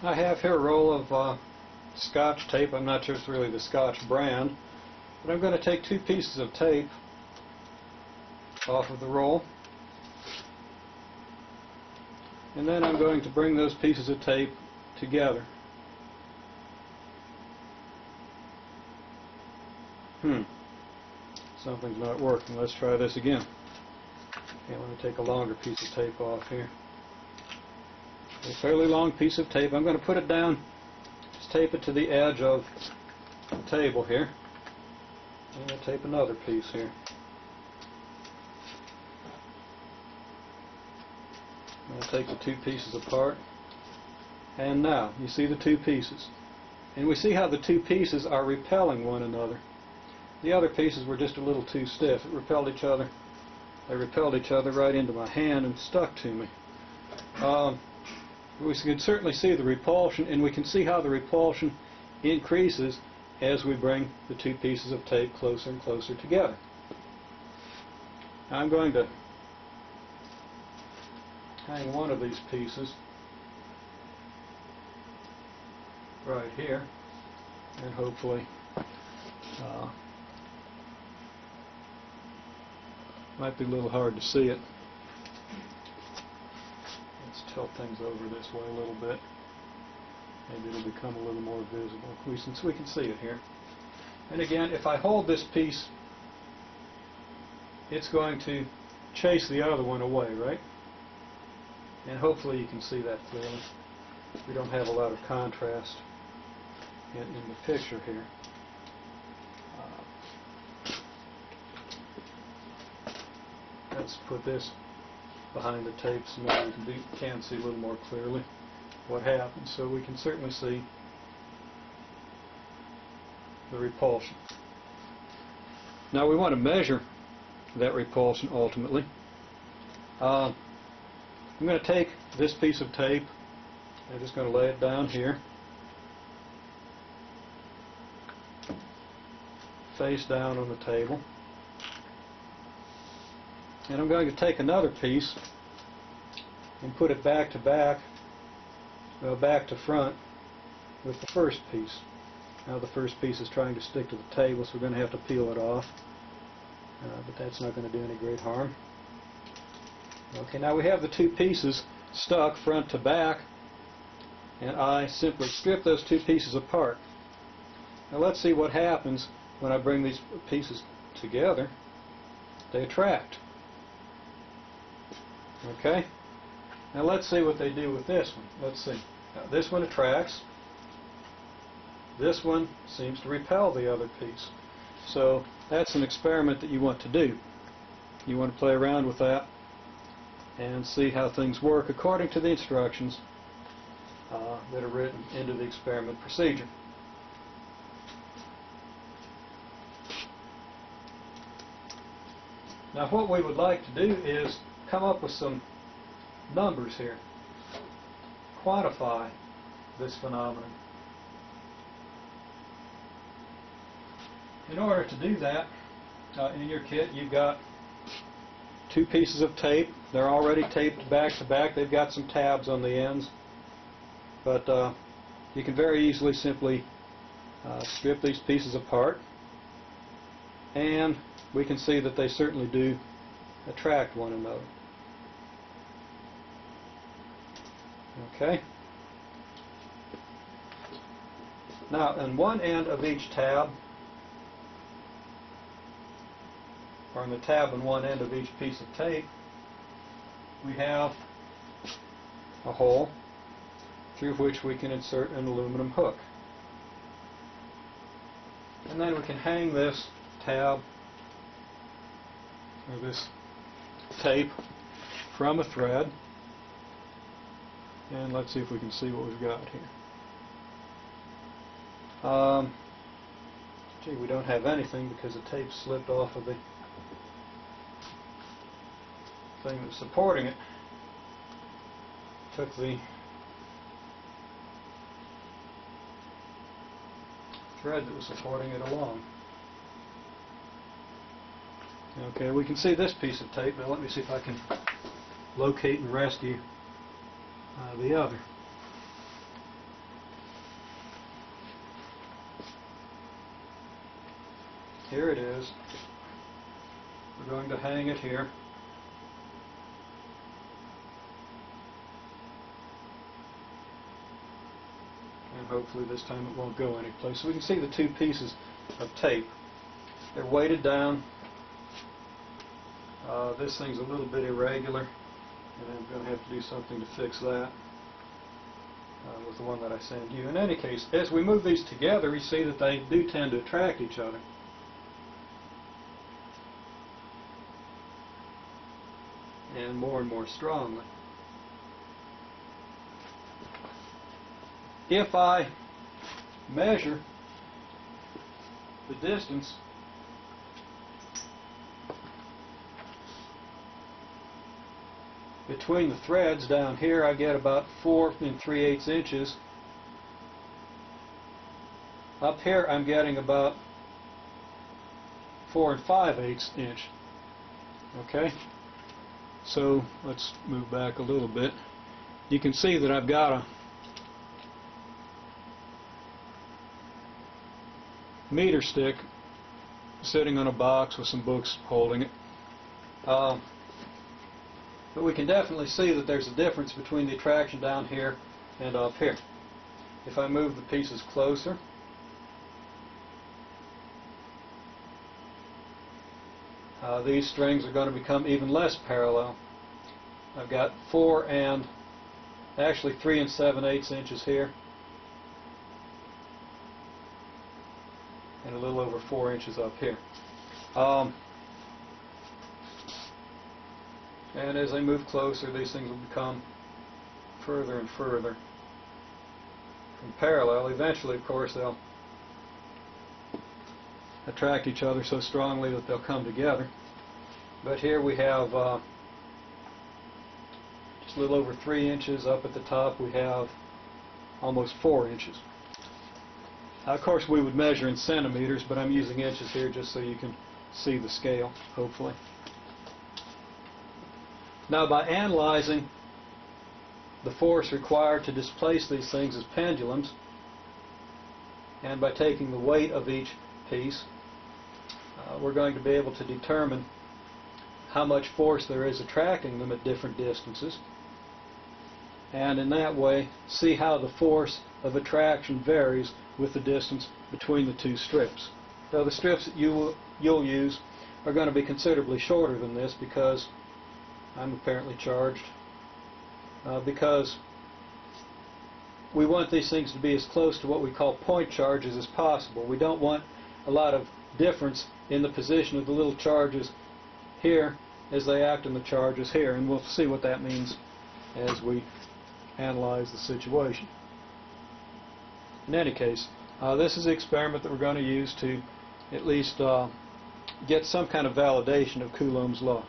I have here a roll of Scotch tape. I'm not sure it's really the Scotch brand, but I'm going to take 2 pieces of tape off of the roll, and then I'm going to bring those pieces of tape together. Something's not working. Let's try this again. Okay, let me take a longer piece of tape off here. A fairly long piece of tape. I'm going to put it down, just tape it to the edge of the table here. And I'll tape another piece here. I'll take the 2 pieces apart. And now, you see the 2 pieces. And we see how the 2 pieces are repelling one another. The other pieces were just a little too stiff. It repelled each other. They repelled each other right into my hand and stuck to me. We can certainly see the repulsion, and we can see how the repulsion increases as we bring the 2 pieces of tape closer and closer together. Now I'm going to hang one of these pieces right here, and hopefully might be a little hard to see it. Let's tilt things over this way a little bit. Maybe it'll become a little more visible. Since we can see it here. And again, if I hold this piece, it's going to chase the other one away, right? And hopefully you can see that clearly. We don't have a lot of contrast in the picture here. Let's put this behind the tape so maybe we can see a little more clearly what happens. So we can certainly see the repulsion. Now we want to measure that repulsion ultimately. I'm going to take this piece of tape. I'm just going to lay it down here, face down on the table. And I'm going to take another piece and put it back to back, back to front with the first piece. Now the first piece is trying to stick to the table, so we're going to have to peel it off. But that's not going to do any great harm. Okay, now we have the 2 pieces stuck front to back, and I simply strip those 2 pieces apart. Now let's see what happens when I bring these pieces together. They attract. Okay? Now let's see what they do with this one. Let's see. Now this one attracts. This one seems to repel the other piece. So that's an experiment that you want to do. You want to play around with that and see how things work according to the instructions that are written into the experiment procedure. Now what we would like to do is come up with some numbers here. Quantify this phenomenon. In order to do that, in your kit you've got 2 pieces of tape. They're already taped back to back. They've got some tabs on the ends. But you can very easily simply strip these pieces apart, and we can see that they certainly do attract one another. Okay? Now, on one end of each tab, or on the tab on one end of each piece of tape, we have a hole through which we can insert an aluminum hook. And then we can hang this tab, or this tape, from a thread. And let's see if we can see what we've got here. Gee, we don't have anything because the tape slipped off of the thing that's supporting it. Took the thread that was supporting it along. Okay, we can see this piece of tape. Now let me see if I can locate and rescue the other. here it is. We're going to hang it here. And hopefully this time it won't go anyplace. So we can see the two pieces of tape. They're weighted down. This thing's a little bit irregular, and I'm going to have to do something to fix that with the one that I sent you. In any case, as we move these together, you see that they do tend to attract each other. And more strongly. If I measure the distance between the threads down here, I get about 4 3/8 inches. Up here I'm getting about 4 5/8 inch. Okay? So let's move back a little bit. You can see that I've got a meter stick sitting on a box with some books holding it. But we can definitely see that there's a difference between the attraction down here and up here. If I move the pieces closer, these strings are going to become even less parallel. I've got 4 and actually 3 7/8 inches here, and a little over 4 inches up here. And as I move closer, these things will become further and further from parallel. Eventually, of course, they'll attract each other so strongly that they'll come together. But here we have just a little over 3 inches. Up at the top we have almost 4 inches. Of course we would measure in centimeters, but I'm using inches here just so you can see the scale, hopefully. Now, by analyzing the force required to displace these things as pendulums, and by taking the weight of each piece, we're going to be able to determine how much force there is attracting them at different distances, and in that way see how the force of attraction varies with the distance between the two strips. Now, the strips that you'll use are going to be considerably shorter than this, because I'm apparently charged, because we want these things to be as close to what we call point charges as possible. We don't want a lot of difference in the position of the little charges here as they act on the charges here, and we'll see what that means as we analyze the situation. In any case, this is the experiment that we're going to use to at least get some kind of validation of Coulomb's law.